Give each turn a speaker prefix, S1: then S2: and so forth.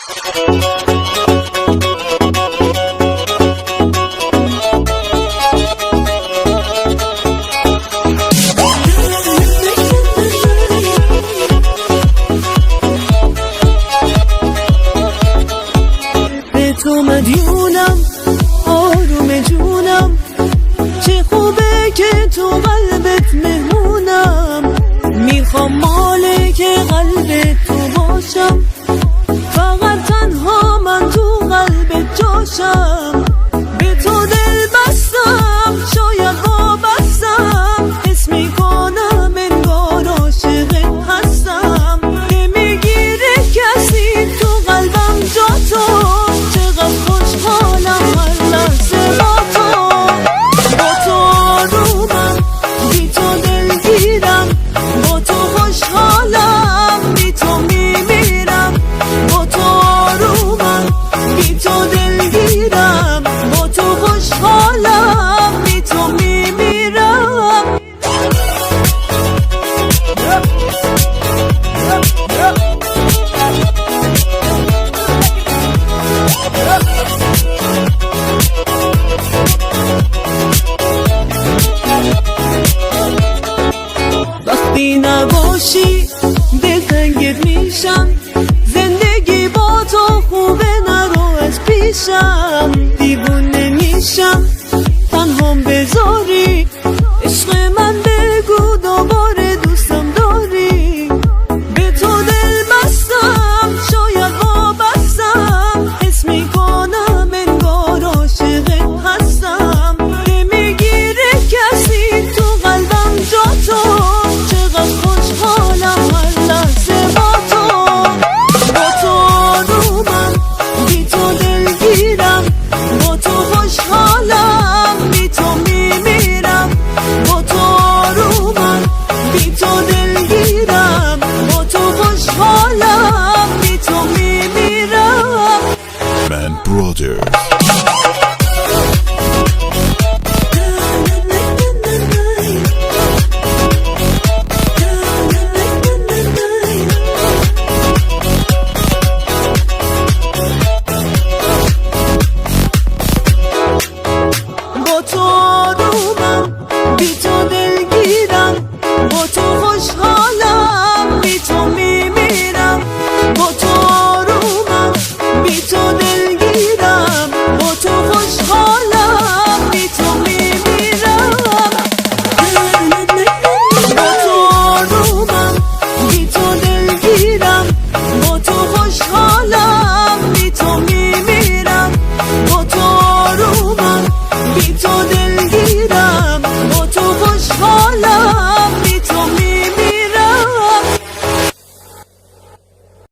S1: تو مدیونم آروم جونم، چه خوبه که تو قلبت مهمونم. میخوام مالک قلبت تو باشم، فقط تنها من تو قلبت جاشم. به تو دل بستم شاید وابستم، حس میکنم انگار عاشقت هستم. نمیگیره کسی تو قلبم جا تو، وقتی نباشی دلتنگت میشم.